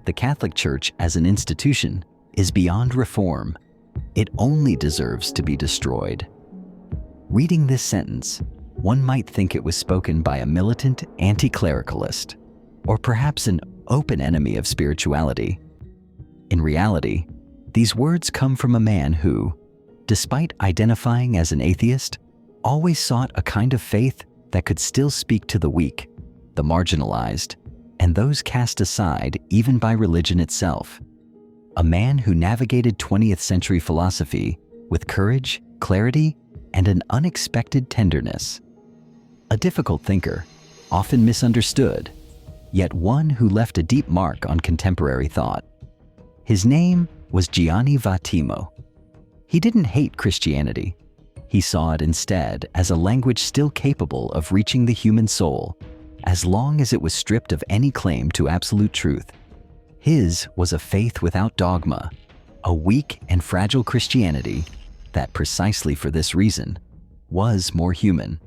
the Catholic Church as an institution is beyond reform. It only deserves to be destroyed. Reading this sentence, one might think it was spoken by a militant anti-clericalist, or perhaps an open enemy of spirituality. In reality, these words come from a man who, despite identifying as an atheist, always sought a kind of faith that could still speak to the weak, the marginalized, and those cast aside even by religion itself. A man who navigated 20th century philosophy with courage, clarity, and an unexpected tenderness. A difficult thinker, often misunderstood, yet one who left a deep mark on contemporary thought. His name was Gianni Vattimo. He didn't hate Christianity. He saw it instead as a language still capable of reaching the human soul, as long as it was stripped of any claim to absolute truth. His was a faith without dogma, a weak and fragile Christianity that, precisely for this reason, was more human.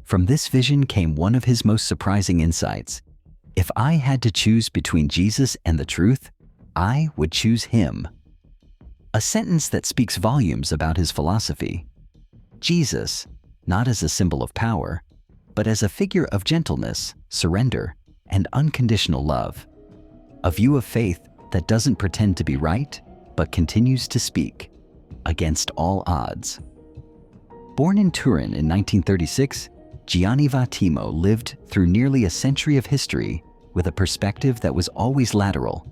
From this vision came one of his most surprising insights. If I had to choose between Jesus and the truth, I would choose him. A sentence that speaks volumes about his philosophy. Jesus, not as a symbol of power, but as a figure of gentleness, surrender, and unconditional love. A view of faith that doesn't pretend to be right, but continues to speak, against all odds. Born in Turin in 1936, Gianni Vattimo lived through nearly a century of history with a perspective that was always lateral,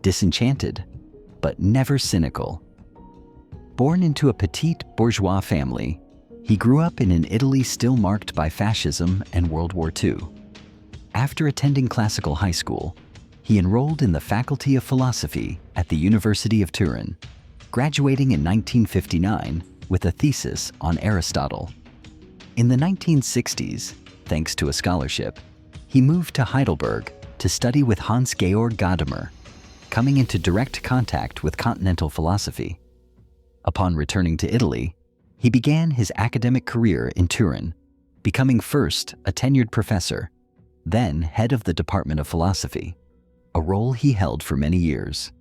disenchanted, but never cynical. Born into a petite bourgeois family, he grew up in an Italy still marked by fascism and World War II. After attending classical high school, he enrolled in the Faculty of Philosophy at the University of Turin, graduating in 1959 with a thesis on Aristotle. In the 1960s, thanks to a scholarship, he moved to Heidelberg to study with Hans-Georg Gadamer, coming into direct contact with continental philosophy. Upon returning to Italy, he began his academic career in Turin, becoming first a tenured professor, then head of the Department of Philosophy, a role he held for many years.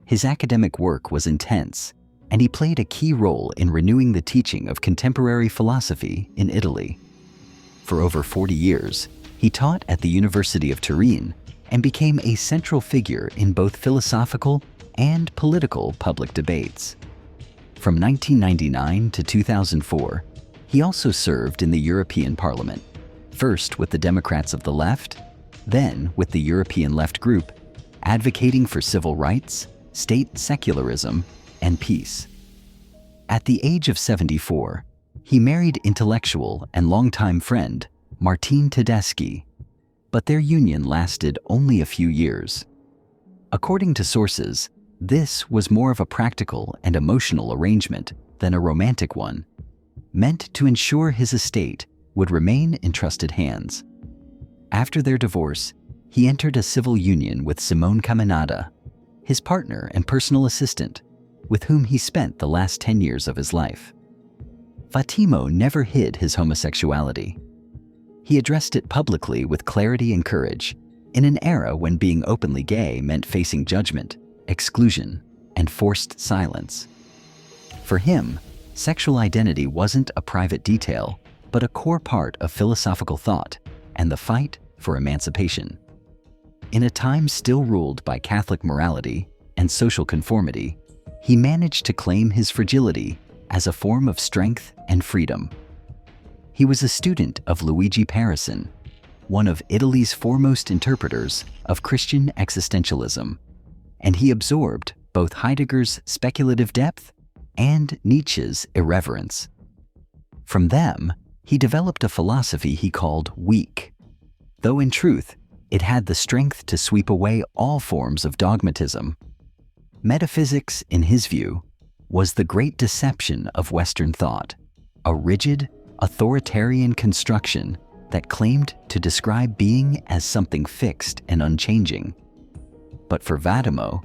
His academic work was intense, and he played a key role in renewing the teaching of contemporary philosophy in Italy. For over 40 years, he taught at the University of Turin and became a central figure in both philosophical and political public debates. From 1999 to 2004, he also served in the European Parliament, first with the Democrats of the Left, then with the European Left Group, advocating for civil rights, state secularism, and peace. At the age of 74, he married intellectual and longtime friend Martine Tedeschi, but their union lasted only a few years. According to sources, this was more of a practical and emotional arrangement than a romantic one, meant to ensure his estate would remain in trusted hands. After their divorce, he entered a civil union with Simone Caminada, his partner and personal assistant, with whom he spent the last 10 years of his life. Vattimo never hid his homosexuality. He addressed it publicly with clarity and courage, in an era when being openly gay meant facing judgment, exclusion, and forced silence. For him, sexual identity wasn't a private detail, but a core part of philosophical thought and the fight for emancipation. In a time still ruled by Catholic morality and social conformity, he managed to claim his fragility as a form of strength and freedom. He was a student of Luigi Parison, one of Italy's foremost interpreters of Christian existentialism, and he absorbed both Heidegger's speculative depth and Nietzsche's irreverence. From them, he developed a philosophy he called weak, though in truth, it had the strength to sweep away all forms of dogmatism. Metaphysics, in his view, was the great deception of Western thought, a rigid, authoritarian construction that claimed to describe being as something fixed and unchanging. But for Vattimo,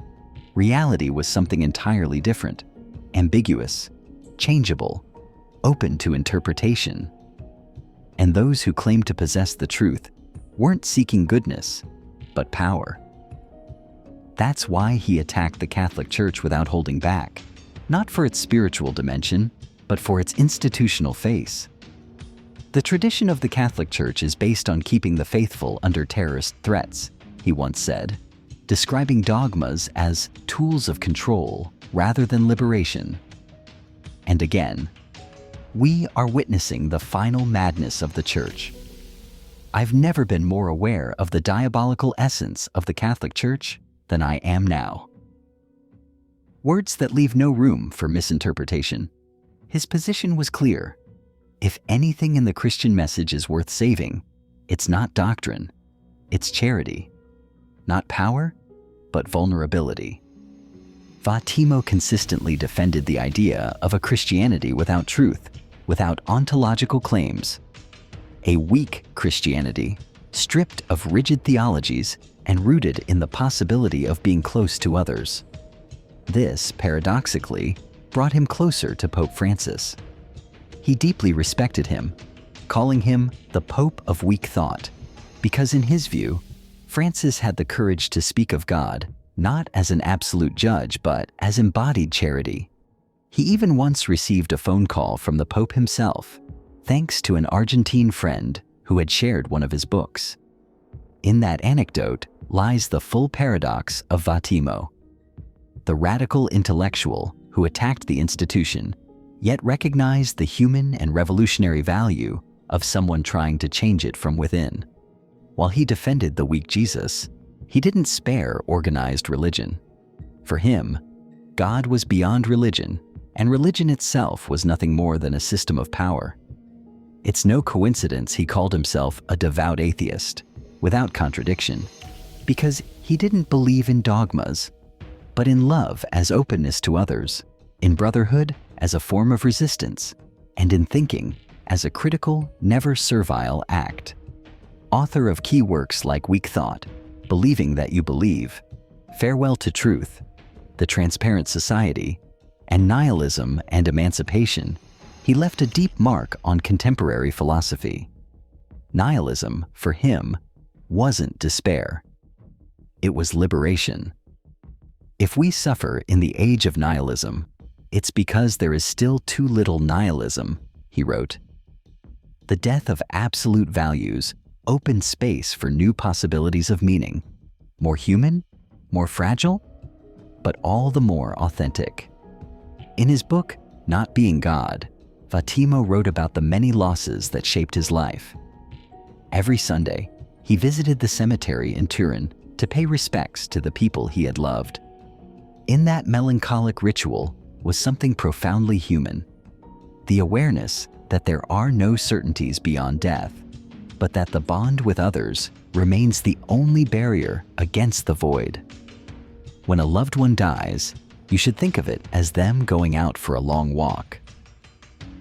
reality was something entirely different, ambiguous, changeable, open to interpretation. And those who claimed to possess the truth weren't seeking goodness, but power. That's why he attacked the Catholic Church without holding back, not for its spiritual dimension, but for its institutional face. The tradition of the Catholic Church is based on keeping the faithful under terrorist threats, he once said, describing dogmas as tools of control rather than liberation. And again, we are witnessing the final madness of the Church. I've never been more aware of the diabolical essence of the Catholic Church than I am now. Words that leave no room for misinterpretation. His position was clear. If anything in the Christian message is worth saving, it's not doctrine, it's charity. Not power, but vulnerability. Vattimo consistently defended the idea of a Christianity without truth, without ontological claims. A weak Christianity, stripped of rigid theologies and rooted in the possibility of being close to others. This, paradoxically, brought him closer to Pope Francis. He deeply respected him, calling him the Pope of weak thought, because in his view, Francis had the courage to speak of God not as an absolute judge but as embodied charity. He even once received a phone call from the Pope himself, thanks to an Argentine friend who had shared one of his books. In that anecdote lies the full paradox of Vattimo. The radical intellectual who attacked the institution, yet recognized the human and revolutionary value of someone trying to change it from within. While he defended the weak Jesus, he didn't spare organized religion. For him, God was beyond religion, and religion itself was nothing more than a system of power. It's no coincidence he called himself a devout atheist, without contradiction, because he didn't believe in dogmas, but in love as openness to others, in brotherhood as a form of resistance, and in thinking as a critical, never servile act. Author of key works like Weak Thought, Believing That You Believe, Farewell to Truth, The Transparent Society, and Nihilism and Emancipation, he left a deep mark on contemporary philosophy. Nihilism, for him, wasn't despair. It was liberation. If we suffer in the age of nihilism, it's because there is still too little nihilism, he wrote. The death of absolute values opened space for new possibilities of meaning, more human, more fragile, but all the more authentic. In his book, Not Being God, Vattimo wrote about the many losses that shaped his life. Every Sunday, he visited the cemetery in Turin to pay respects to the people he had loved. In that melancholic ritual was something profoundly human, the awareness that there are no certainties beyond death, but that the bond with others remains the only barrier against the void. When a loved one dies, you should think of it as them going out for a long walk.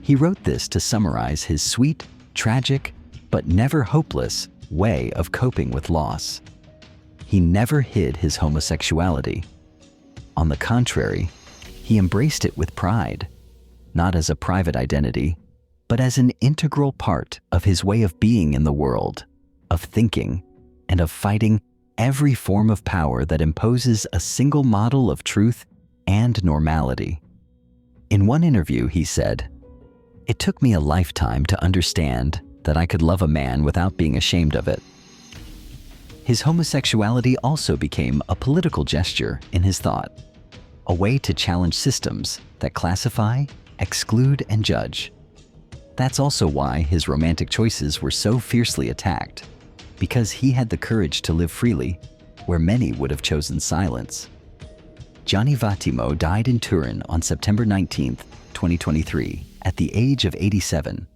He wrote this to summarize his sweet, tragic, but never hopeless way of coping with loss. He never hid his homosexuality. On the contrary, he embraced it with pride, not as a private identity, but as an integral part of his way of being in the world, of thinking, and of fighting every form of power that imposes a single model of truth and normality. In one interview, he said, "It took me a lifetime to understand that I could love a man without being ashamed of it." His homosexuality also became a political gesture in his thought, a way to challenge systems that classify, exclude, and judge. That's also why his romantic choices were so fiercely attacked, because he had the courage to live freely where many would have chosen silence. Gianni Vattimo died in Turin on September 19, 2023, at the age of 87.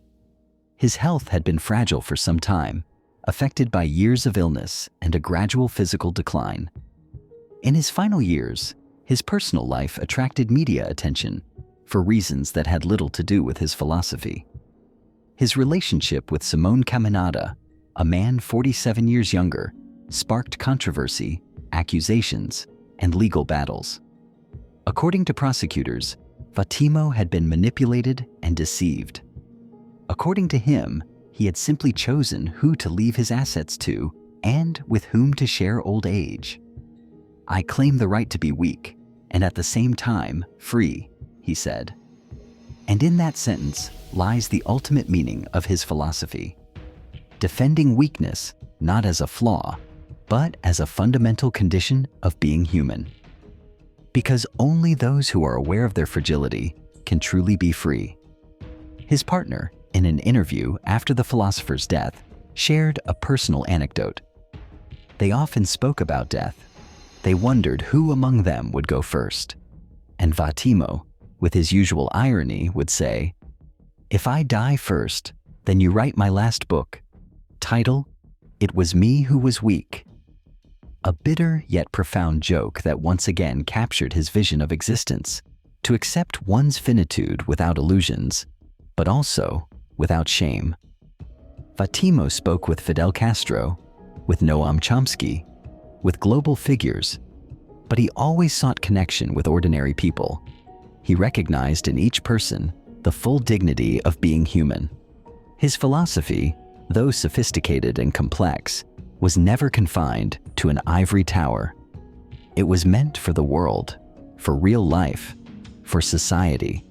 His health had been fragile for some time, affected by years of illness and a gradual physical decline. In his final years, his personal life attracted media attention for reasons that had little to do with his philosophy. His relationship with Simone Caminada, a man 47 years younger, sparked controversy, accusations, and legal battles. According to prosecutors, Vattimo had been manipulated and deceived. According to him, he had simply chosen who to leave his assets to and with whom to share old age. "I claim the right to be weak, and at the same time, free," he said. And in that sentence lies the ultimate meaning of his philosophy. Defending weakness not as a flaw, but as a fundamental condition of being human. Because only those who are aware of their fragility can truly be free. His partner, in an interview after the philosopher's death, shared a personal anecdote. They often spoke about death. They wondered who among them would go first. And Vattimo, with his usual irony, would say, "If I die first, then you write my last book. Title, It Was Me Who Was Weak." A bitter yet profound joke that once again captured his vision of existence, to accept one's finitude without illusions, but also without shame. Vattimo spoke with Fidel Castro, with Noam Chomsky, with global figures, but he always sought connection with ordinary people. He recognized in each person the full dignity of being human. His philosophy, though sophisticated and complex, was never confined to an ivory tower. It was meant for the world, for real life, for society.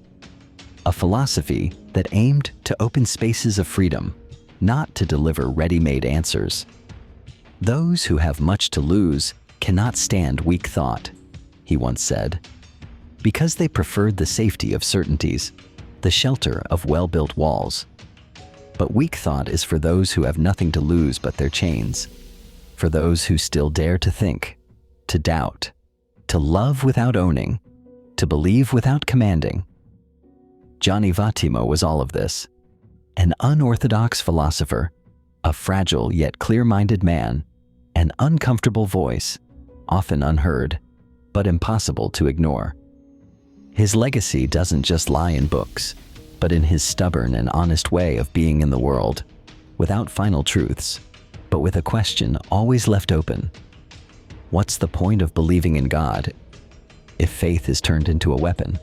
A philosophy that aimed to open spaces of freedom, not to deliver ready-made answers. "Those who have much to lose cannot stand weak thought," he once said, because they preferred the safety of certainties, the shelter of well-built walls. But weak thought is for those who have nothing to lose but their chains, for those who still dare to think, to doubt, to love without owning, to believe without commanding. Gianni Vattimo was all of this, an unorthodox philosopher, a fragile yet clear-minded man, an uncomfortable voice, often unheard, but impossible to ignore. His legacy doesn't just lie in books, but in his stubborn and honest way of being in the world, without final truths, but with a question always left open. What's the point of believing in God if faith is turned into a weapon?